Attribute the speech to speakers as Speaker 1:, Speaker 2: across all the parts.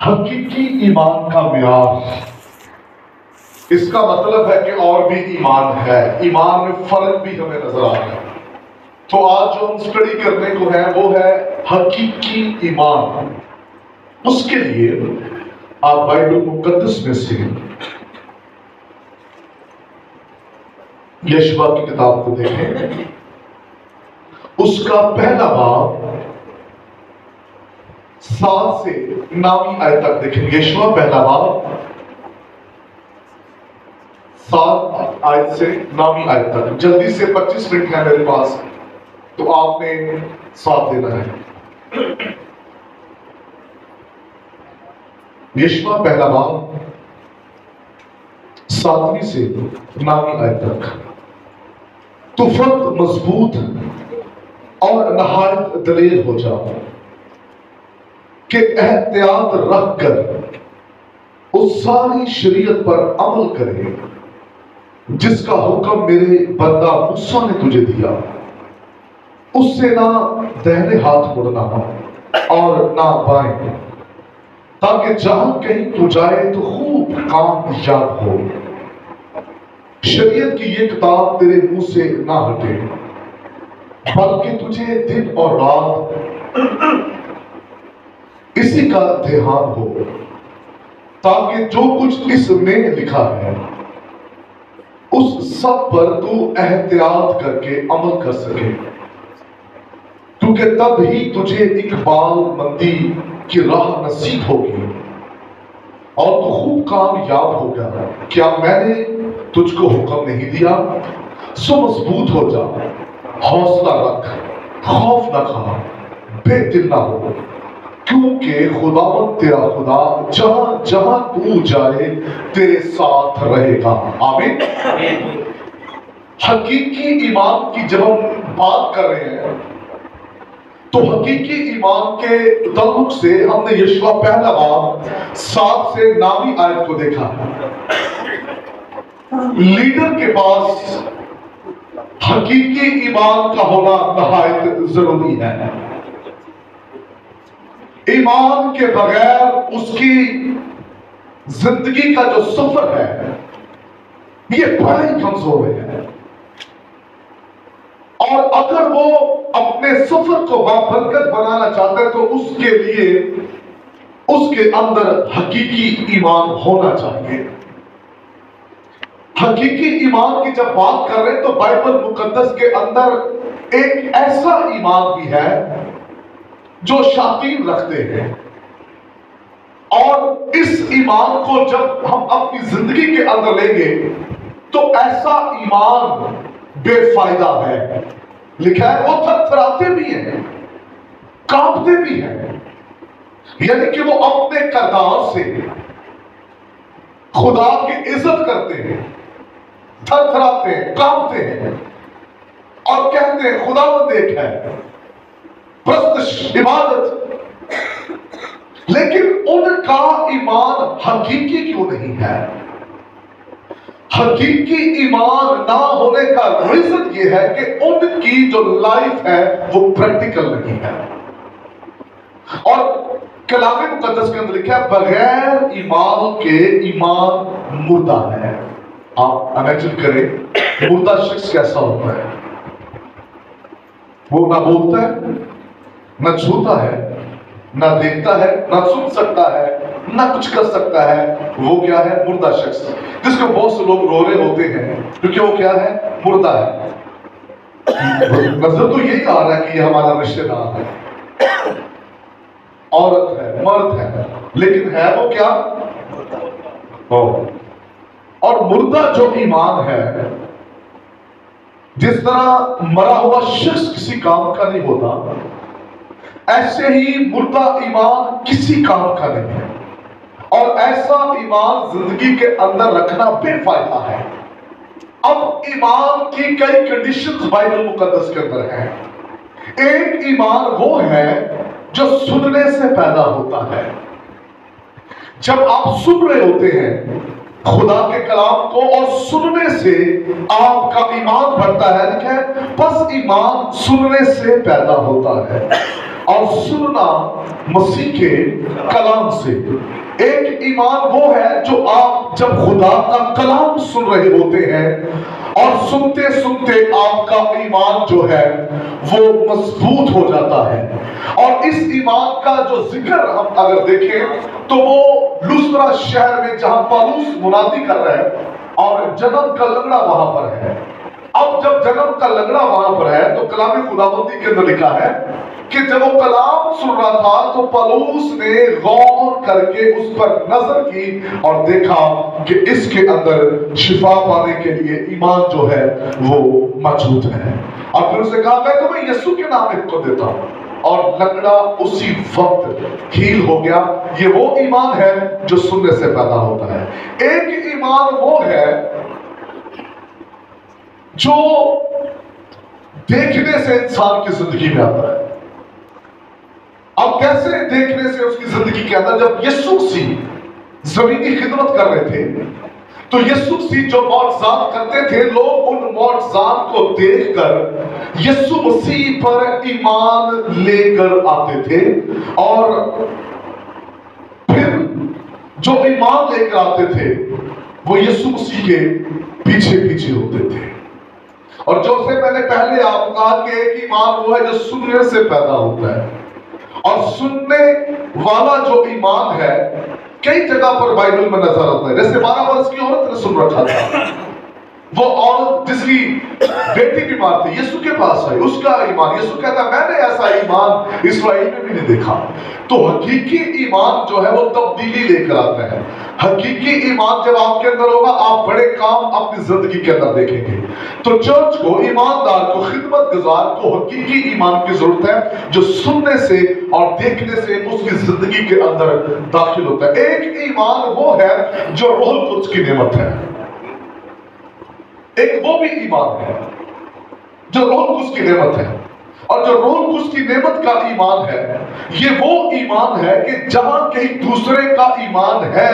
Speaker 1: حقیقی ایمان کا معیار، اس کا مطلب ہے کہ اور بھی ایمان ہے، ایمان میں فرق بھی ہمیں نظر آ رہا ہے۔ تو آج جو ہم اسٹڈی کرنے کو ہے وہ ہے حقیقی ایمان۔ اس کے لیے آپ بائبل مقدس میں سے یشوع کی کتاب کو دیکھیں، اس کا پہلا باب 7 سے 9 آیت تک دیکھیں۔ یشوع پہلا باب 7 آیت سے 9 آیت تک، جلدی سے 25 منٹ ہے میرے پاس، تو آپ نے ساتھ دینا ہے۔ یشوع پہلا باب 7 سے 9 آیت تک۔ تو فرد مضبوط اور نہایت دلیر ہو جا کہ احتیاط رکھ کر اس ساری شریعت پر عمل کرے جس کا حکم میرے بندہ موسیٰ نے تجھے دیا، اس سے نہ دہنے ہاتھ مڑنا اور نہ بائیں، تاکہ جہاں کہیں تو جائے تو خوب کامیاب ہو۔ شریعت کی یہ کتاب تیرے منہ سے نہ ہٹے، بلکہ تجھے دن اور رات اسی کا دھیان ہو، تاکہ جو کچھ اس میں لکھا ہے اس سب پر تو احتیاط کر کے عمل کر سکے، کیونکہ تب ہی تجھے اقبال مندی کی راہ نصیب ہوگی اور تو خوب کامیاب ہوگا۔ کیا میں نے تجھ کو حکم نہیں دیا؟ سو مضبوط ہو جا، حوصلہ رکھ، خوف نہ کھا، بے دل نہ ہو، کیونکہ خداوند تیرا خدا جہاں جہاں تو جائے تیرے ساتھ رہے گا۔ آمین۔ حقیقی ایمان کی جب ہم بات کر رہے ہیں تو حقیقی ایمان کے تعلق سے ہم نے یشوع پہلا باب 7 سے 9 آیت کو دیکھا۔ لیڈر کے پاس حقیقی ایمان کا ہونا نہایت ضروری ہے۔ ایمان کے بغیر اس کی زندگی کا جو سفر ہے یہ بڑا ہی کمزور ہے، اور اگر وہ اپنے سفر کو بابرکت بنانا چاہتا ہے تو اس کے لیے اس کے اندر حقیقی ایمان ہونا چاہیے۔ حقیقی ایمان کی جب بات کر رہے ہیں تو بائبل مقدس کے اندر ایک ایسا ایمان بھی ہے جو شاطین رکھتے ہیں، اور اس ایمان کو جب ہم اپنی زندگی کے اندر لیں گے تو ایسا ایمان بے فائدہ ہے۔ لکھا ہے وہ تھر تھراتے بھی ہیں، کانپتے بھی ہیں، یعنی کہ وہ اپنے کردار سے خدا کی عزت کرتے ہیں، تھر تھراتے ہیں، کانپتے ہیں اور کہتے ہیں خداوند ایک ہے، پرستش، عبادت۔ لیکن ان کا ایمان حقیقی کیوں نہیں ہے؟ حقیقی ایمان نہ ہونے کا ریزن یہ ہے کہ ان کی جو لائف ہے وہ پریکٹیکل نہیں ہے۔ اور کلام مقدس کے اندر لکھا ہے بغیر ایمان کے ایمان مردہ ہے۔ آپ امیجن کریں مردہ شخص کیسا ہوتا ہے؟ وہ نہ بولتا ہے، نہ چھوتا ہے، نہ دیکھتا ہے، نہ سن سکتا ہے، نہ کچھ کر سکتا ہے۔ وہ کیا ہے؟ مردہ شخص، جس کو بہت سے لوگ رو رہے ہوتے ہیں کیونکہ وہ کیا ہے؟ مردہ ہے۔ نظر تو یہی آ رہا ہے کہ یہ ہمارا رشتہ دار ہے، عورت ہے، مرد ہے، لیکن ہے وہ کیا؟ اور مردہ جو ایمان ہے، جس طرح مرا ہوا شخص کسی کام کا نہیں ہوتا، ایسے ہی مردہ ایمان کسی کام کا نہیں ہے، اور ایسا ایمان زندگی کے اندر رکھنا بے فائدہ ہے۔ اب ایمان کی کئی کنڈیشنز بائبل مقدس کے اندر ہیں۔ ایک ایمان وہ ہے جو سننے سے پیدا ہوتا ہے۔ جب آپ سن رہے ہوتے ہیں خدا کے کلام کو اور سننے سے آپ کا ایمان بڑھتا ہے، بس ایمان سننے سے پیدا ہوتا ہے۔ और सुनना मसीह के कलाम से। एक ईमान वो है जो आप जब खुदा का कलाम सुन रहे होते हैं और सुनते सुनते आपका ईमान जो है वो मजबूत हो जाता है। और इस ईमान का जो जिक्र हम अगर देखें तो वो लुस्त्रा शहर में जहां पौलुस मुनादी कर रहे हैं और जन्म का लंगड़ा वहां पर है। अब जब जन्म का लंगड़ा वहां पर है तो कलाम खुदाबंदी के अंदर लिखा है कि जब वो कलाम सुन रहा था तो पौलुस ने गौर करके उस पर नजर की और देखा कि इसके अंदर शिफा पाने के लिए ईमान जो है वो मौजूद है। और फिर उसने कहा मैं तुम्हें यीशु के नाम को देता हूं, और लंगड़ा उसी वक्त हील हो गया। ये वो ईमान है जो सुनने से पैदा होता है। एक ईमान वो है जो देखने से इंसान की जिंदगी में आता है। अब कैसे देखने से उसकी जिंदगी के अंदर, जब यीशु मसीह जमीनी खिदमत कर रहे थे तो यीशु मसीह जो मौजज़ात करते थे, लोग उन मौजज़ात को देखकर यीशु मसीह पर ईमान लेकर आते थे और फिर जो ईमान लेकर आते थे वो यीशु मसीह के पीछे पीछे होते थे। और जो से मैंने पहले आपको कहा कि एक ईमान वो है जो सुनने से पैदा होता है, और सुनने वाला जो ईमान है कई जगह पर बाइबल में नजर आता है। जैसे 12 वर्ष की औरत ने सुन रखा था, वो औरत जिसकी बेटी बीमार थी यीशु के पास आई, उसका ईमान, यीशु कहता मैंने ऐसा ईमान इस्राएल में भी नहीं देखा। तो हकीकी ईमान जो है वो तब्दीली लेकर आता है। हकीकी ईमान जब आपके अंदर होगा आप बड़े काम अपनी जिंदगी के अंदर देखेंगे। तो चर्च को, ईमानदार को, खिदमत गुजार को हकीकी ईमान की जरूरत है जो सुनने से और देखने से उसकी जिंदगी के अंदर दाखिल होता है। एक ईमान वो है जो रूह कुद्स की नेमत है, एक वो भी ईमान है जो रूह कुद्स की नेमत है। और जो रूह कुद्स की नेमत का ईमान है ये वो ईमान है कि जहां कहीं दूसरे का ईमान है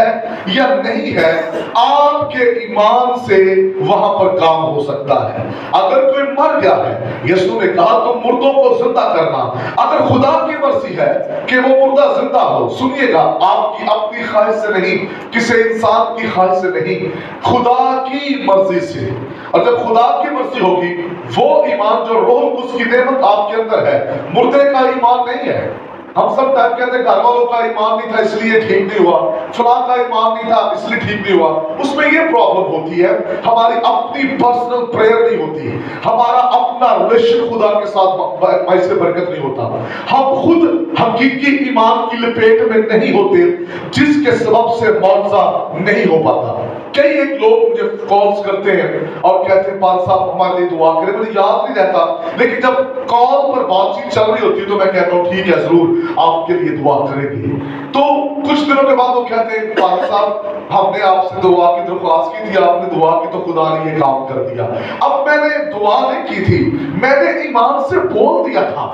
Speaker 1: या नहीं है, आपके ईमान से वहां पर काम हो सकता है। अगर कोई मर गया है, यीशु ने कहा तुम मुर्दों को जिंदा करना। अगर खुदा की मर्जी है कि वो मुर्दा जिंदा हो, सुनिएगा, आपकी अपनी ख्वाहिश से नहीं, किसी इंसान की ख्वाहिश से नहीं, खुदा की मर्जी से। और जब खुदा की मर्जी होगी वो ईमान जो रूह कुद्स की नेमत आपके अंदर है, मुर्दे का ईमान नहीं है। हम सब टाइम कहते हैं घर वालों का ईमान नहीं था इसलिए ठीक नहीं हुआ, फलां का ईमान नहीं था इसलिए ठीक नहीं हुआ। उसमें ये प्रॉब्लम होती है, हमारी अपनी पर्सनल प्रेयर नहीं होती, हमारा अपना रिलेशन खुदा के साथ ऐसे बरकत नहीं होता, हम खुद हकीकी ईमान की लपेट में नहीं होते जिसके सबब से मौजज़ा नहीं हो पाता। कई एक लोग मुझे कॉल्स करते हैं और कहते हैं पाल साहब हमारे लिए दुआ करें। मुझे याद नहीं रहता, लेकिन जब कॉल पर बातचीत चल रही होती है तो मैं कहता हूँ ठीक है जरूर आपके लिए दुआ करेंगे। तो कुछ दिनों के बाद वो कहते हैं पाल साहब हमने आपसे दुआ की दरख्वास्त की थी, आपने दुआ की तो खुदा ने ये काम कर दिया। अब मैंने दुआ नहीं की थी, मैंने ईमान से बोल दिया था,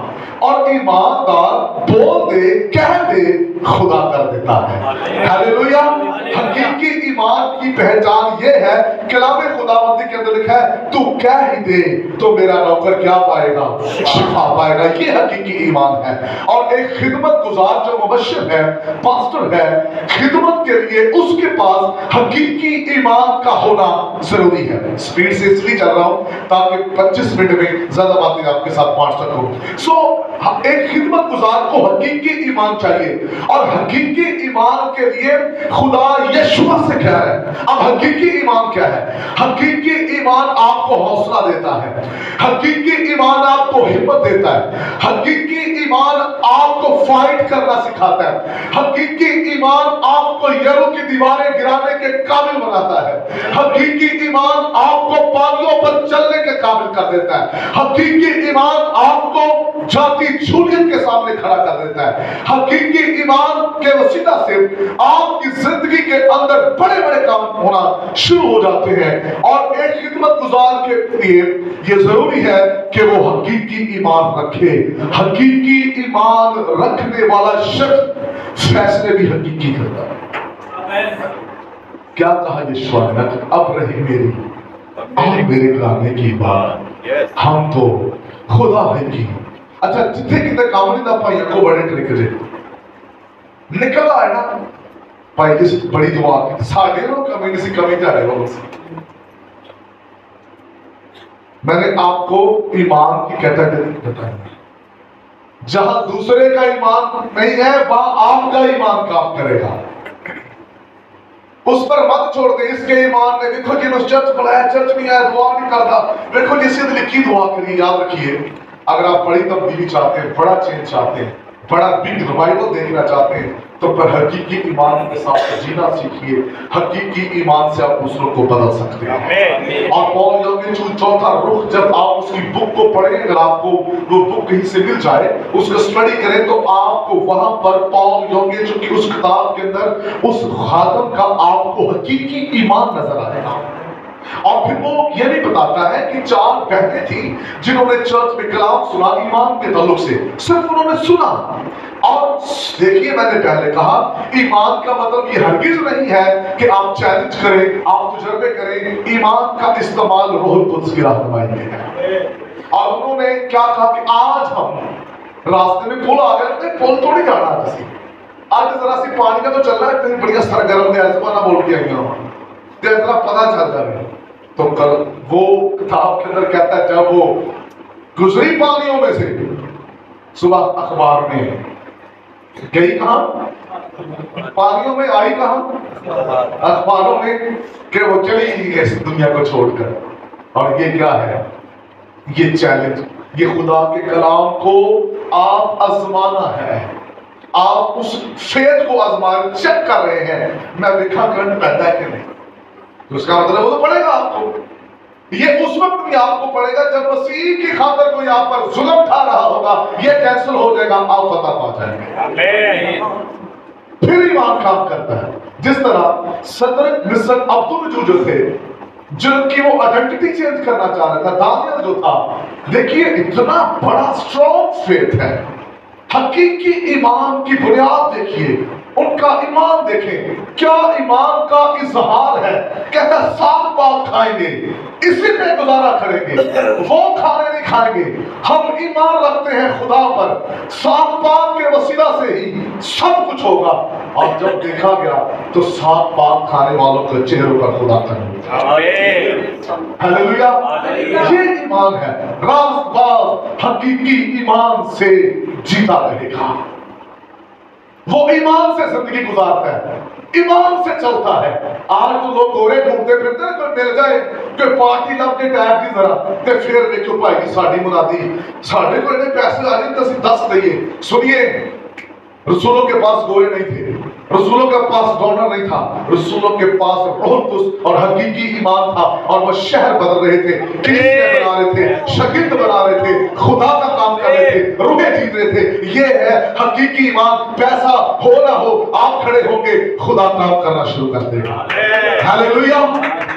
Speaker 1: और ईमानदार बोल दे, कह दे, खुदा कर देता है। हालेलुया। हकीकी ईमान की पहचान ये है, कलाम खुदाबंदी के अंदर लिखा है तू कह ही दे तो मेरा नौकर क्या पाएगा, शिफा पाएगा। ये हकीकी ईमान है। और एक खिदमत गुजार जो मुबश्शिर है, पास्टर है, खिदमत के लिए उसके पास हकीकी ईमान का होना जरूरी है। स्पीड से इसलिए चल रहा हूं ताकि 25 मिनट में ज्यादा बातें आपके साथ बांट सकूं। एक खिदमत गुजार को हकीकी ईमान चाहिए, और हकीकी ईमान के लिए खुदा यीशु से कह रहा है। अब हकीकी ईमान क्या है? हकीकी ईमान आपको हौसला देता है, हकीकी ईमान आपको हिम्मत देता है, हकीकी ईमान आपको फाइट करना सिखाता है, हकीकी ईमान आपको यरो की दीवारें गिराने के काबिल बनाता है, हकीकी ईमान आपको पानियों पर चलने के काबिल कर देता है, हकीकी ईमान आपको जाति जूलियत के सामने खड़ा कर देता है। हकीकी ईमान के वसीला से आपकी जिंदगी के अंदर बड़े बड़े काम होना शुरू हो जाते हैं। और एक खिदमत गुजार के लिए ये जरूरी है कि वो हकीकी ईमान रखे। हकीकी ईमान रखने वाला शख्स फैसले भी हकीकी करता है। क्या कहा यीशु ने? अब रही मेरी और मेरे कराने की बात, हम तो खुदा है की اچھا جتنے کتنے کام نہیں تھا بھائی کو بڑے طریقے سے نکل آئے نا بھائی جس بڑی دعا کی ساڑھے لوگ کمی نہیں سی کمی جا رہے ہو میں نے آپ کو ایمان کی کیٹیگری بتائی جہاں دوسرے کا ایمان نہیں ہے وہاں آپ کا ایمان کام کرے گا اس پر مت چھوڑ دیں اس کے ایمان نے دیکھو جی اس چرچ بلایا چرچ نہیں آیا دعا نہیں کرتا دیکھو جی سید لکھی دعا کریے یاد رکھیے اگر آپ بڑی تبدیلی چاہتے ہیں بڑا چینج چاہتے ہیں بڑا بگ ریوائول دیکھنا چاہتے ہیں تو پھر حقیقی ایمان کے ساتھ جینا سیکھیے حقیقی ایمان سے آپ دوسروں کو بدل سکتے ہیں اور پال یونگ چوتھا رخ جب آپ اس کی بک کو پڑھیں اگر آپ کو وہ بک کہیں سے مل جائے اس کو اسٹڈی کریں تو آپ کو وہاں پر پال یونگ کی اس کتاب کے اندر اس خادم کا آپ کو حقیقی ایمان نظر آئے گا اور پھر وہ یہ بھی بتاتا ہے کہ 4 بہنیں تھیں جنہوں نے چرچ میں کلام سنا ایمان کے تعلق سے صرف انہوں نے سنا اور دیکھیے میں نے پہلے کہا ایمان کا مطلب یہ ہرگز نہیں ہے کہ آپ چیلنج کریں آپ تجربے کریں ایمان کا استعمال روح القدس کی رہنمائی میں ہے اور انہوں نے کیا کہا کہ آج ہم راستے میں پل آ گئے پل تو نہیں جانا کسی آج ذرا سی پانی کا تو چل رہا ہے اتنی بڑھیا سرگرم ہے ایسا بول کے آئی ہوں ذرا پتا چل جائے تو کل وہ کتاب کے اندر کہتا ہے جب وہ گزری پانیوں میں سے صبح اخبار میں گئی کہاں پانیوں میں آئی کہاں اخباروں میں کہ وہ چلی گئی اس دنیا کو چھوڑ کر اور یہ کیا ہے یہ چیلنج یہ خدا کے کلام کو آپ آزمانا ہے آپ اس فیض کو آزمان چیک کر رہے ہیں میں دیکھا کرنٹ پیدا ہے کہ نہیں تو اس کا مطلب وہ تو پڑے گا آپ کو یہ اس وقت بھی آپ کو پڑے گا جب مسیح کی خاطر کوئی آپ پر ظلم ٹھا رہا ہوگا یہ کینسل ہو جائے گا آپ فتح پا جائیں گے پھر ایمان کام کرتا ہے جس طرح صدرک مصر عبدالوجو جو تھے جن کی وہ آئیڈینٹی چینج کرنا چاہ رہا تھا دانیل جو تھا دیکھیے اتنا بڑا اسٹرانگ فیتھ ہے حقیقی ایمان کی بنیاد دیکھیے ان کا ایمان دیکھیں کیا ایمان کا اظہار ہے کہتا ہے سات پاک کھائیں گے اسی پہ گزارا کریں گے وہ کھانے نہیں کھائیں گے ہم ایمان رکھتے ہیں خدا پر سات پاک کے وسیلہ سے ہی سب کچھ ہوگا اور جب دیکھا گیا تو سات پاک کھانے والوں کے چہروں پر خدا کا نور ہلیلویا یہ ایمان ہے راست باز حقیقی ایمان سے جیتا رہے گا وہ ایمان سے زندگی گزارتا ہے ایمان سے چلتا ہے آج تو لوگ گورے ڈھونڈتے پھرتے ہیں کوئی مل جائے کوئی پارٹی لب کے ٹائر کی ذرا تے پھر دیکھو بھائی کی ساڑھی منادی ساڑھے کو انہیں پیسے آ جائیں تو 10 دئیے سنیے رسولوں کے پاس گورے نہیں تھے رسولوں کے پاس ڈونر نہیں تھا رسولوں کے پاس روح القدس اور حقیقی ایمان تھا اور وہ شہر بدل رہے تھے کلیسیاں بنا رہے تھے شاگرد بنا رہے تھے خدا کا کام کر رہے تھے روحیں جیت رہے تھے یہ ہے حقیقی ایمان پیسہ ہو نہ ہو آپ کھڑے ہوں گے خدا کام کرنا شروع کر دے گا ہاللیلویا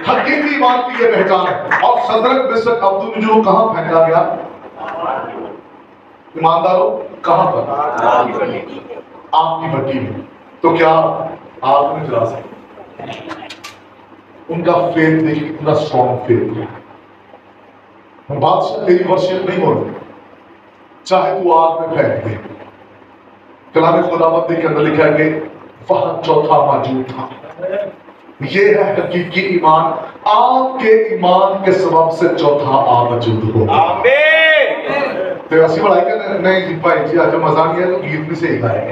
Speaker 1: حقیقی ایمان کی یہ پہچان ہے اور صدرک مصر عبدالوجو کہاں پھینکا گیا ایمانداروں کہاں پر آپ کی بٹی میں تو کیا آپ نہیں چلا سکتے ان کا فیتھ دیکھیں اتنا اسٹرانگ فیتھ ہے بادشاہ تیری ورشپ نہیں ہو رہی چاہے تو آگ میں پھینک دے کلام خداوند کے اندر لکھا ہے کہ وہاں چوتھا موجود تھا یہ ہے حقیقی ایمان آپ کے ایمان کے سبب سے چوتھا موجود ہو تو ایسی بڑھائی کہ نہیں بھائی جی آج مزہ نہیں ہے تو گیت بھی صحیح گائے گے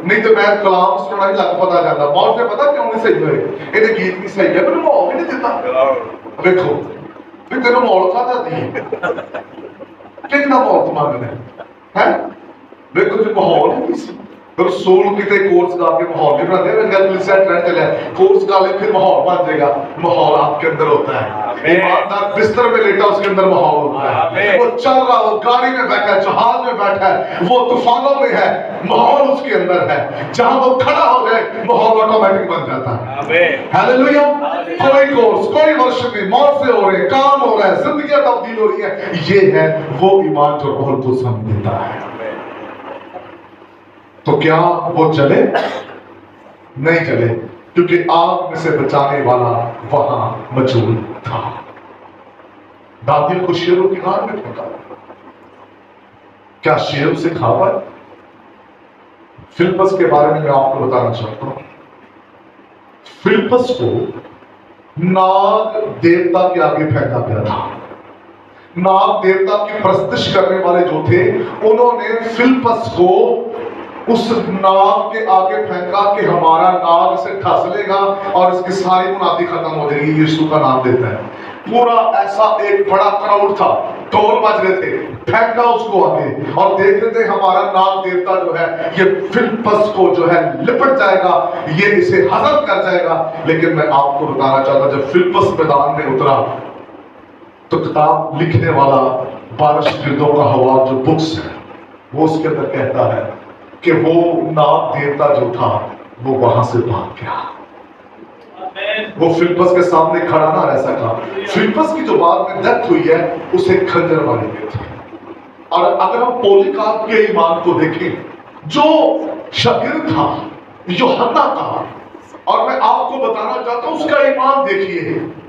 Speaker 1: نہیں تو میں کلام سننا ہی لگ پتا جاتا مول سے پتا کیوں نہیں صحیح ہوئے یہ گیت بھی صحیح ہے پھر مول بھی نہیں دیتا دیکھو پھر تیرے مول کا تھا دی کتنا مول تمہارے ہے دیکھو جو ماحول ہے کسی رسول کتے کورس گا کے ماحول بھی بنا دے میں گل سے ٹرینڈ چلے کورس گا لے پھر ماحول بن جائے گا ماحول آپ کے اندر ہوتا ہے ایماندار بستر میں لیٹا اس کے اندر ماحول ہوتا ہے وہ چل رہا وہ گاڑی میں بیٹھا ہے جہاز میں بیٹھا ہے وہ طوفانوں میں ہے ماحول اس کے اندر ہے جہاں وہ کھڑا ہو جائے ماحول آٹومیٹک بن جاتا ہے ہاللیلویا کوئی کورس کوئی ورشپ نہیں موت سے ہو رہے کام ہو رہا ہے زندگیاں تبدیل ہو رہی ہیں یہ ہے وہ ایمان جو روح القدس ہم دیتا ہے تو کیا وہ چلے نہیں چلے کیونکہ آگ میں سے بچانے والا وہاں موجود تھا دانیل کو شیروں کی غار میں پھینکا क्या शेर उसे खा पाए? फिलिप्पस के बारे में मैं आपको बताना चाहता हूं। फिलिप्पस को नाग देवता के आगे फेंका गया था। नाग देवता की प्रस्तिश करने वाले जो थे, उन्होंने फिलिप्पस को उस नाग के आगे फेंका कि हमारा नाग इसे ठस लेगा और इसकी सारी मुनादी खत्म हो जाएगी। यीशु का नाम देता है। पूरा ऐसा एक बड़ा क्राउड था, ढोल बज रहे थे, फेंका उसको आगे और देख रहे थे हमारा नाग देवता जो है ये फिलिप्पस को जो है लिपट जाएगा, ये इसे हजम कर जाएगा। लेकिन मैं आपको बताना चाहता, जब फिलिप्पस मैदान में उतरा तो किताब लिखने वाला 12 शागिर्दों का हवाला जो बुक्स है, वो उसके अंदर कहता है कि वो नाग देवता जो था वो वहां से भाग गया। वो फिलिप्पस के सामने खड़ा ना रह सका। फिलिप्पस की जो बाद में डेथ हुई है उसे खंजर मारी गई थी। और अगर हम पॉलीकार्प के ईमान को देखें, जो शागिर्द था यूहन्ना का, और मैं आपको बताना चाहता हूं उसका ईमान देखिए।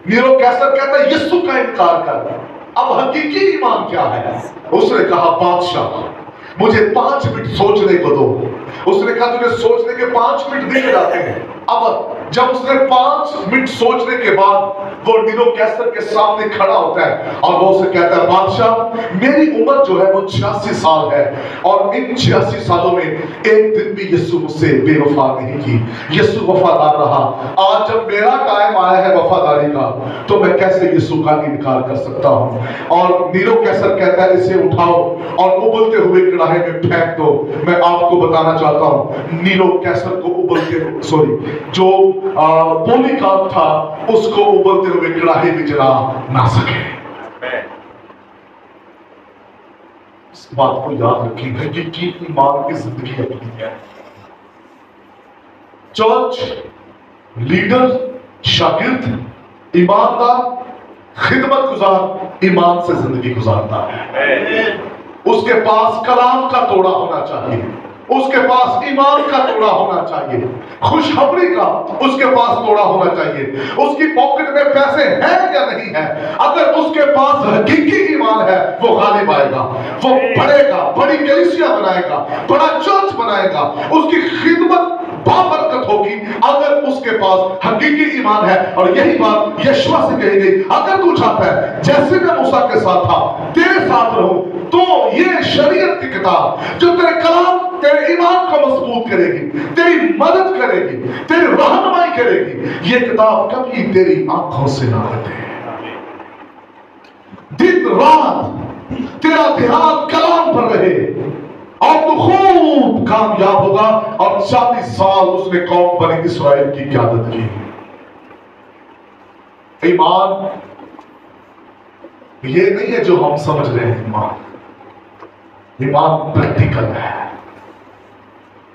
Speaker 1: नीरो कैसर कहता है यीशु का इनकार कर। अब हकीकी ईमान क्या है? उसने कहा बादशाह मुझे 5 मिनट सोचने को दो। उसने कहा तुझे सोचने के 5 मिनट दिए जाते हैं। अब जब उसने 5 मिनट सोचने के बाद वो नीरो कैसर के सामने खड़ा होता है और वो उसे कहता है बादशाह मेरी उम्र जो है वो 86 साल है और इन 86 सालों में एक दिन भी यीशु मुझसे बेवफा नहीं की। यीशु वफादार रहा। आज जब मेरा टाइम आया है वफादारी का तो मैं कैसे यीशु का इनकार कर सकता हूँ? और नीरो कैसर कहता है इसे उठाओ और उबलते हुए कढ़ाई में फेंक दो। मैं आपको बताना चाहता हूँ नीरो कैसर को जो पॉलीकार्प था उसको उबलते हुए कढ़ाई में जला ना सके। इस बात को याद रखिएगा कि ईमान की जिंदगी अपनी है। चर्च लीडर, शागिर्द, ईमानदार, खिदमत गुजार ईमान से जिंदगी गुजारता है। उसके पास कलाम का तोड़ा होना चाहिए, उसके पास ईमान का तोड़ा होना चाहिए, खुशखबरी का उसके पास तोड़ा होना चाहिए। उसकी पॉकेट में पैसे हैं या नहीं है, अगर उसके पास हकीकी ईमान है वो गालिब आएगा, वो बढ़ेगा, बड़ी कलीसिया बनाएगा, बड़ा चर्च बनाएगा, उसकी खिदमत बाबरकत होगी अगर उसके पास हकीकी ईमान है। और यही बात यशवा से कही गई, अगर तू चाहता है जैसे मैं मूसा के साथ था तेरे साथ रहूं तो ये शरीयत की किताब जो तेरे कलाम तेरे ईमान को मजबूत करेगी, तेरी मदद करेगी, तेरी रहनुमाई करेगी, ये किताब कभी तेरी आंखों से ना हटे। दिन रात तेरा ध्यान कलाम पर रहे और तू खूब कामयाब होगा। और 40 साल उसने कौम बनी इस्राएल की क़यादत की। ईमान ये नहीं है जो हम समझ रहे हैं, ईमान प्रैक्टिकल है।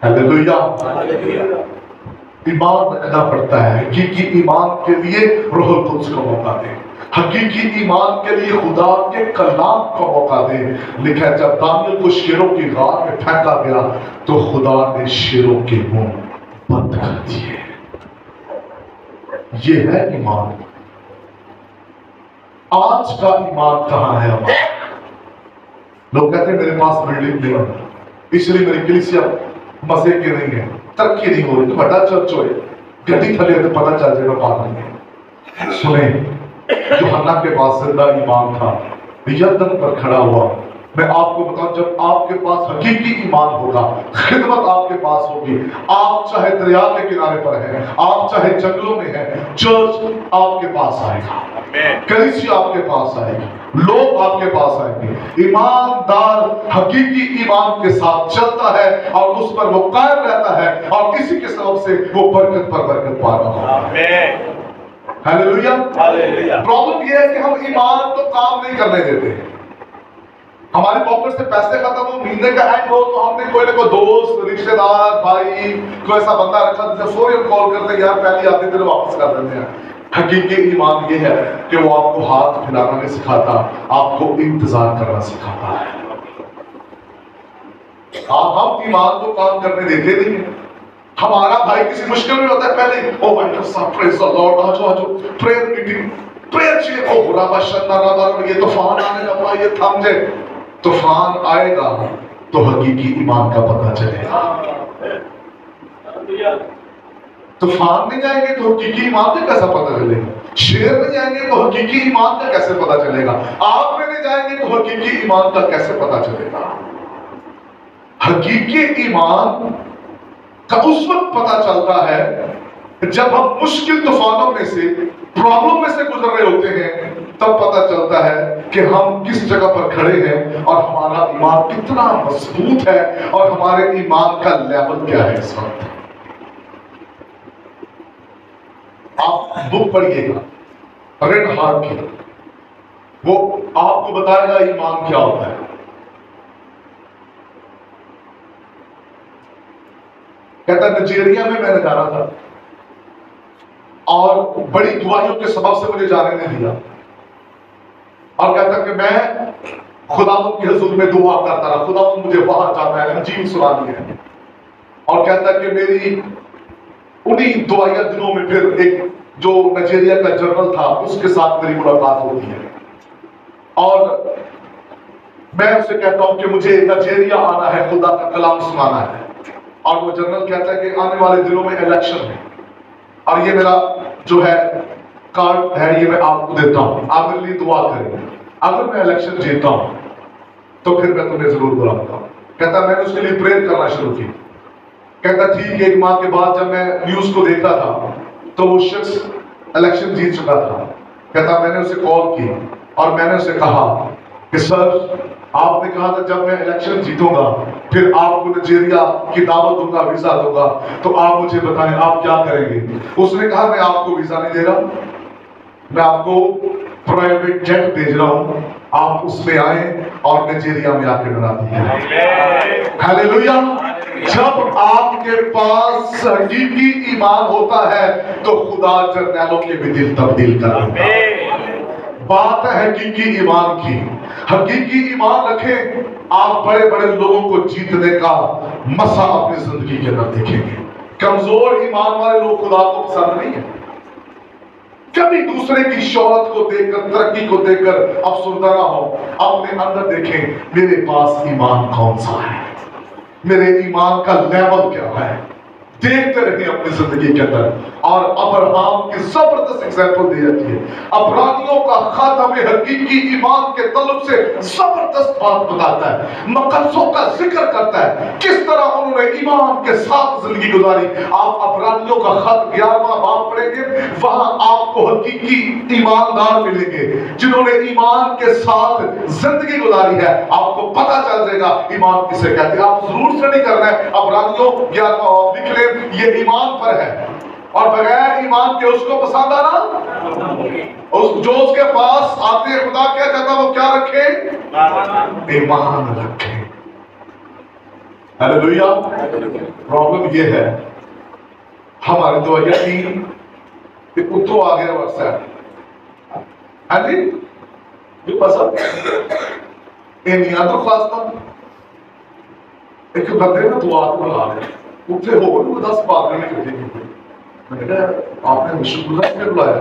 Speaker 1: हालेलुया। ईमान रखना पड़ता है। हकीकी ईमान के लिए रूहुल कुद्स को मौका दे, हकीकी ईमान के लिए खुदा के कलाम को मौका दे। लिखा है जब दानियल को शेरों की गार में फेंका गया तो खुदा ने शेरों के मुंह बंद कर दिए। ये है ईमान। आज का ईमान कहां है हमारा? लोग कहते हैं मेरे पास बिल्डिंग नहीं है इसलिए मेरी कलीसिया मजे की नहीं है, तरक्की नहीं हो रही। बड़ा चर्च हो गड्डी थले तो पता चल जाएगा बात नहीं। सुने यूहन्ना के पास जिंदा ईमान था, यरदन पर खड़ा हुआ। मैं आपको बताऊं जब आपके पास हकीकी ईमान होगा, खिदमत आपके पास होगी, आप चाहे दरिया के किनारे पर हैं, आप चाहे जंगलों में हैं, चर्च आपके पास आएगा, कलीसिया आपके पास आएगी, लोग आपके पास आएंगे। ईमानदार हकीकी ईमान के साथ चलता है और उस पर वो कायम रहता है और इसी के सबब से वो बरकत पर बरकत पा रहा है। हालेलुया। प्रॉब्लम ये है कि हम ईमान तो काम नहीं करने देते। हमारे पॉकेट से पैसे खत्म हो, महीने का एंड हो तो हमने कोई ना कोई दोस्त, रिश्तेदार, भाई, कोई ऐसा बंदा रखा जिसे फौरन कॉल करते यार पहले आते थे वापस कर देते हैं। हकीकी ईमान ये है कि वो आपको हाथ फैलाना नहीं सिखाता, आपको इंतजार करना सिखाता है। हम ईमान को काम करने देते नहीं है। हमारा भाई किसी मुश्किल में होता है पहले ओ भाई साहब प्रेज द लॉर्ड, आज प्रेयर मीटिंग, प्रेयर चाहिए। ओ बुरा बशंदा ये तूफान आने लगा, ये थम जाए। तूफान आएगा तो हकीकी ईमान का पता चलेगा। तूफान नहीं जाएंगे तो हकीकी ईमान का कैसा पता चलेगा? शेर नहीं जाएंगे तो हकीकी ईमान का कैसे पता चलेगा? आग में नहीं जाएंगे तो हकीकी ईमान का कैसे पता चलेगा? हकीकी ईमान का उस वक्त पता चलता है जब हम मुश्किल तूफानों में से, प्रॉब्लम में से गुजर रहे होते हैं, तब पता चलता है कि हम किस जगह पर खड़े हैं और हमारा ईमान कितना मजबूत है और हमारे ईमान का लेवल क्या है। इस वक्त आप बुक पढ़िएगा रेड हार्ट की, वो आपको बताएगा ईमान क्या होता है। कहता नाइजीरिया में मैं जा रहा था और बड़ी दुआओं के सबब से मुझे जाने नहीं दिया, और कहता कि मैं खुदावंद के हुजूर में दुआ करता रहा, खुदावंद मुझे वहां जाना है, अंजील सुनानी है। और कहता कि मेरी उन्हीं दुआया दिनों में फिर एक जो नाइजीरिया का जनरल था उसके साथ मेरी मुलाकात होती है, और मैं उसे कहता हूं कि मुझे नाइजीरिया आना है, खुदा का कलाम सुनाना है। और वो जनरल कहता है कि आने वाले दिनों में इलेक्शन है और ये मेरा जो है कार्ड है, ये मैं आपको देता हूं, आप मेरे लिए दुआ करें, अगर मैं इलेक्शन जीतता हूं तो फिर मैं तुम्हें जरूर बुलाऊंगा। कहता मैंने उसके लिए प्रेयर करना शुरू की। कहता ठीक, एक माह के बाद जब मैं न्यूज को देखा था तो वो शख्स इलेक्शन जीत चुका था। कहता मैंने उसे कॉल की और मैंने उसे कहा कि सर, आपने कहा था जब मैं इलेक्शन जीतूंगा फिर आपको नाइजीरिया की दावत दूंगा, वीजा दूंगा, तो आप मुझे बताएं आप क्या करेंगे। उसने कहा मैं आपको वीजा नहीं दे रहा, मैं आपको प्राइवेट जेट भेज रहा हूं, आप उसमें आए और नाइजीरिया में आके बना दीजिए। हालेलुया। जब आपके पास हकीकी ईमान होता है तो खुदा जर्नैलों के भी दिल तब्दील कर देता है। बात है हकीकी ईमान की। हकीकी ईमान रखें, आप बड़े बड़े लोगों को जीतने का मसा अपनी जिंदगी के अंदर देखेंगे। कमजोर ईमान वाले लोग खुदा को पसंद नहीं है। कभी दूसरे की शोहरत को देखकर, तरक्की को देखकर अफसुर्दा ना हो, अपने अंदर देखें मेरे पास ईमान कौन सा है, मेरे ईमान का लेवल क्या है। देखते रहे अपनी जिंदगी के अंदर। और अब्राहम की जबरदस्त एग्जाम्पल दी जाती है। अब्रानियों का खत हमें हकीकी ईमान के तलब से जबरदस्त बात बताता है, मकसदों का जिक्र करता है, किस तरह उन्होंने ईमान के साथ जिंदगी गुजारी। आप अब्रानियों का खत 11वां बाब पढ़ेंगे, वहां आपको हकीकी ईमानदार मिलेंगे जिन्होंने ईमान के साथ जिंदगी गुजारी है। आपको पता चल जाएगा ईमान किसे कहते हैं। आप जरूर से नहीं करना है अब्रानियों 11वां बाब लिख ले, ये ईमान पर है, और बगैर ईमान के उसको पसंद आना, उस जो उसके पास आते हैं खुदा क्या कहता है वो क्या रखे, ईमान रखे। हालेलुया। प्रॉब्लम ये है हमारे तो यकीन उतो आ गया व्हाट्सएप, हाँ जी भी पसंद इंडिया तो खास एक बंदे ने दुआ को ला लिया ਉੱਥੇ ਹੋਰ ਵੀ 10 ਪਾਦਰੀ ਨੇ ਇਕੱਠੇ ਕੀਤੇ। ਮੈਂ ਕਿਹਾ आपने मुश्किल से बुलाया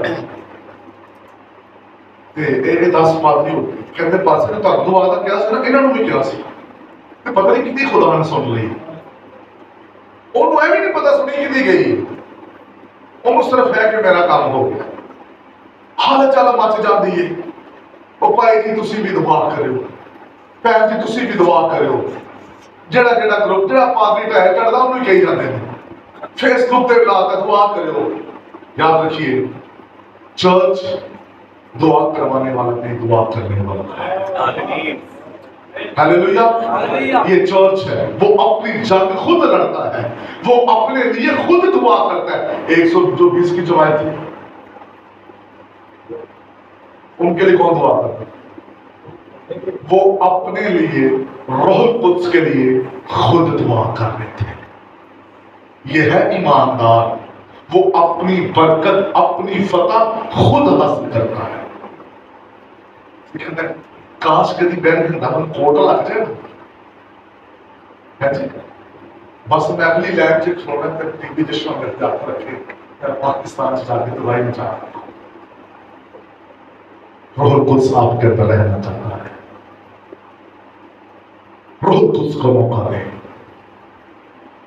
Speaker 1: ਤੇ ਇਹ 10 ਪਾਦਰੀ ਹੋ ਗਏ। ਕਹਿੰਦੇ ਪਾਸੇ ਨੇ ਤੁਹਾਨੂੰ ਦੁਆ ਦਾ ਕਿਹਾ ਸੀ ਨਾ, ਇਹਨਾਂ ਨੂੰ ਵੀ ਕਿਹਾ ਸੀ, ਤੇ ਪਤਾ ਨਹੀਂ ਕਿੰਨੀ ਖੁਦਾ ਨੇ ਸੁਣ ਲਈ। ਉਹਨੂੰ ਇਹ ਵੀ ਨਹੀਂ ਪਤਾ ਸੁਣੀ ਕਿੰਨੀ ਗਈ, ਉਹਨੂੰ ਸਿਰਫ ਹੈ ਕਿ ਮੇਰਾ ਕੰਮ ਹੋ ਗਿਆ। ਹਾਲਤ ਚਾਲ ਮੱਚ ਜਾਂਦੀ ਏ। ਉਹ ਭਾਈ ਜੀ ਤੁਸੀਂ ਵੀ ਦੁਆ ਕਰਿਓ, ਭੈਣ ਜੀ ਤੁਸੀਂ ਵੀ ਦੁਆ ਕਰਿਓ। ਜਿਹੜਾ ਗਰੁੱਪ ਜਿਹੜਾ ਪਾਦਰੀ ਢਾਇਆ ਚੜਦਾ ਉਹਨੂੰ ਹੀ ਕਹੀ ਜਾਂਦੇ ਨੇ, ਫੇਸਬੁੱਕ ਤੇ ਬੁਲਾ ਕੇ ਦੁਆ ਕਰਿਓ। याद रखिए चर्च दुआ करवाने वाला नहीं, दुआ करने वाला है। हालेलुया। ये चर्च है, वो अपनी जंग खुद लड़ता है, वो अपने लिए खुद दुआ करता है। 120 की जमात थी, उनके लिए कौन दुआ करता है? वो अपने लिए, रूह कुद्स के लिए खुद दुआ कर रहे थे। ये है ईमानदार, वो अपनी बरकत, अपनी फतह खुद हासिल करता है। काश कभी बैंक हम कोट लग जाए है जी, बस मैं अगली लाइन से छोड़ना तक टीवी जिसमें गिरफ्तार रखे पाकिस्तान से जाके दवाई में जा रूह कुद्स आपके अंदर रहना चाहता है। रोह कुदस को मौका दे।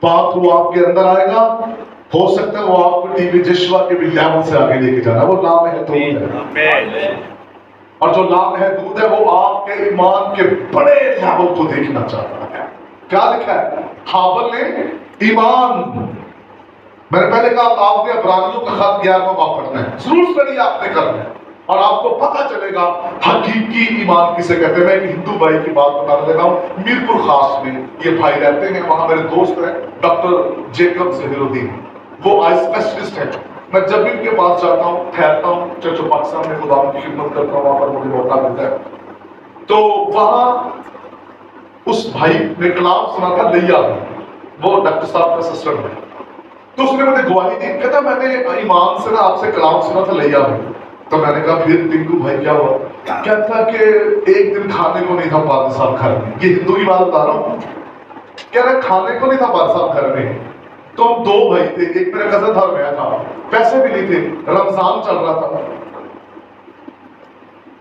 Speaker 1: बात वो आपके अंदर आएगा, हो सकता है वो आपको टीवी जिश्वा के भी लेवल से आगे लेके जाना। वो नाम है दूध है, और जो नाम है दूध है वो आपके ईमान के बड़े लेवल को देखना चाहता है। क्या लिखा है? हाबिल ने ईमान, मैंने पहले कहा आपने इब्रानियों का खत 11वां बाब पढ़ना है, जरूर स्टडी आपने करना है, और आपको पता चलेगा हकीकी ईमान किसे कहते हैं। मैं एक हिंदू भाई की बात बताने लगा हूँ, मीरपुर खास में ये भाई रहते हैं, वहां मेरे दोस्त हैं डॉक्टर जेकब जहीरुद्दीन, वो आई स्पेशलिस्ट है। मैं जब भी उनके पास जाता हूँ, ठहरता हूँ, चर्च ऑफ पाकिस्तान में खुदा की खिदमत करता हूँ, वहां पर मुझे मौका मिलता है, तो वहां उस भाई ने कलाम सुना था लिया, वो डॉक्टर साहब का सिस्टर है, तो उसने मुझे गवाही दी, कहता मैंने ईमान से ना आपसे कलाम सुना था लिया में। तो मैंने कहा फिर टिंकू भाई क्या हुआ? कहता कि एक दिन खाने को नहीं था पाद साहब घर में, ये हिंदू की बात बता रहा हूँ, कह रहे खाने को नहीं था पाद साहब घर में, तो हम दो भाई थे, एक मेरा कजन था और मैं था, पैसे भी नहीं थे, रमजान चल रहा था,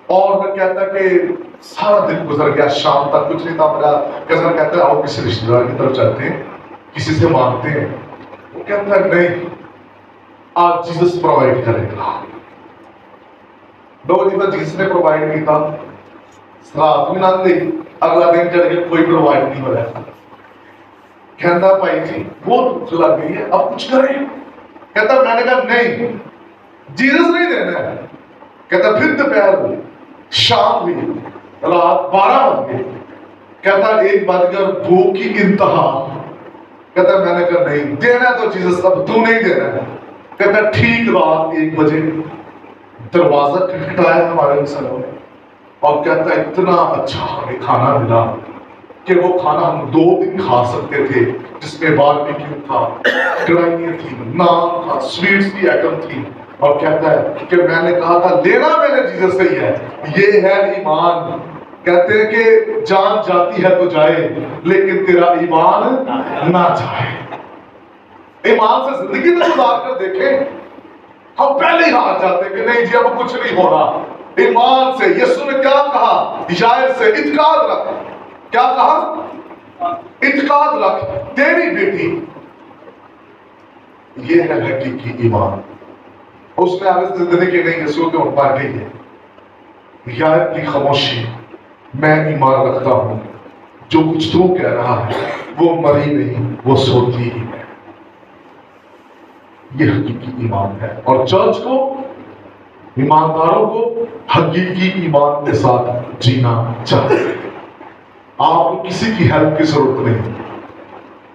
Speaker 1: और मैं कहता कि सारा दिन गुजर गया, शाम तक कुछ नहीं था। मेरा कजन कहता है आओ किसी रिश्तेदार की तरफ चलते हैं, किसी से मांगते हैं। वो कहता है नहीं, आज जीसस प्रोवाइड करेगा। दो दिन जीसस ने प्रोवाइड किया, रात भी ना गई, अगला दिन चढ़ के कोई प्रोवाइड नहीं हो रहा। कहता भाई जी वो लग गई है, अब कुछ करें। कहता मैंने कहा नहीं, जीसस नहीं देना है। कहता फिर दोपहर शाम हुई, रात 12 बज गए, कहता 1 बजकर भूख की इंतहा। कहता मैंने कहा नहीं देना तो जीसस, अब तू नहीं देना है। कहता ठीक रात 1 बजे दरवाजा खटखटाया हमारे मुसलमानों ने, और कहता इतना अच्छा हमें खाना मिला कि वो खाना हम 2 दिन खा सकते थे, जिसमें बारबेक्यू था, कढ़ाइयाँ थी, नान था, स्वीट्स की आइटम थी। और कहता है कि मैंने कहा था लेना मैंने जीसस से ही है, ये है ईमान। कहते हैं कि जान जाती है तो जाए, लेकिन तेरा ईमान ना जाए। ईमान से जिंदगी तो गुजार कर देखें, हम पहले ही हार जाते हैं कि नहीं जी अब कुछ नहीं हो रहा। ईमान से यीशु ने क्या कहा? यायर से इत्काद रख, क्या कहा? इत्काद रख, तेरी बेटी, ये है हकीकी ईमान। उसने आगे जिंदगी की नहीं, यीशु के ऊपर गई है यार की खामोशी, मैं ईमान रखता हूं जो कुछ तू कह रहा है वो मरी नहीं, वो सोती ही है। ये हकीकी ईमान है, और चर्च को, ईमानदारों को हकीकी ईमान के साथ जीना चाहिए। आपको किसी की हेल्प की जरूरत नहीं।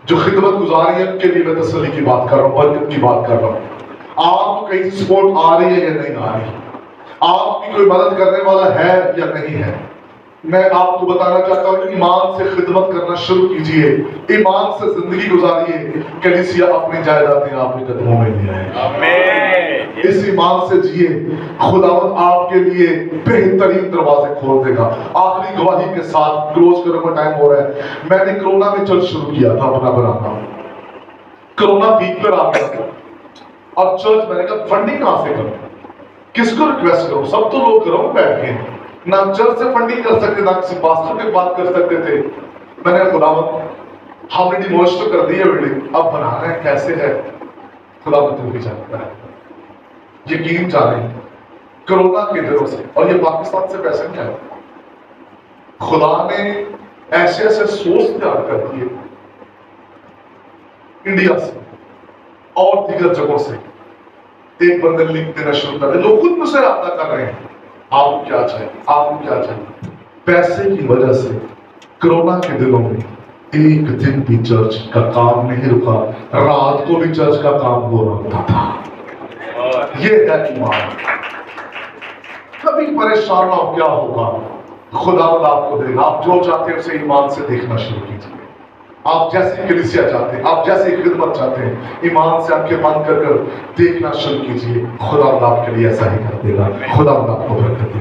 Speaker 1: जो खिदमत गुजारी है उनके लिए मैं तसल्ली की बात कर रहा हूँ, बरकत की बात कर रहा हूँ। आपको कहीं सपोर्ट आ रही है या नहीं आ रही, आपकी कोई मदद करने वाला है या नहीं है, मैं आपको बताना चाहता हूँ ईमान से खिदमत करना शुरू कीजिए, ईमान से जिंदगी गुजारिए। कलीसिया अपनी जायदादें आपके कदमों में ले आए, इस ईमान से जिए, खुदावंद आपके लिए बेहतरीन दरवाजे खोल देगा। आखिरी गवाही के साथ क्लोज करने का टाइम हो रहा है। मैंने कोरोना में चर्च शुरू किया था अपना बनाना, कोरोना पीक पर आ गया था, और चर्च मैंने कहा फंडिंग कहां से करूं, किसको रिक्वेस्ट करूं? सब तो लोग करो बैठ के, ना चर्च से फंडिंग कर सकते, ना किसी पास्टर पे बात कर सकते थे। मैंने खुदावंद हमने डिमोलिश तो कर दी है बिल्डिंग, अब बनाना है कैसे है खुदावंद तू ही जानता है। यकीन जाने कोरोना के दिनों से, और ये पाकिस्तान से पैसे नहीं आए, खुदा ने ऐसे ऐसे सोर्स तैयार कर दिए इंडिया से और दीगर जगहों से। एक बंदे लिंक देना शुरू कर रहे, लोग खुद मुझसे राब्ता कर रहे हैं, आपको क्या चाहिए, आपको क्या चाहिए। पैसे की वजह से कोरोना के दिनों में एक दिन भी चर्च का काम नहीं रुका, रात को भी चर्च का काम हो रहा था। ये है ईमान। कभी परेशान हो क्या होगा, खुदावंद आपको देगा। आप जो चाहते हैं उसे ईमान से देखना शुरू कीजिए। आप जैसी कलीसिया चाहते हैं, आप जैसी खिदमत चाहते हैं, ईमान से आंखें बंद कर देखना शुरू कीजिए। खुदावंद आपके लिए ऐसा ही कर देगा। खुदावंद आपको बरकत दे।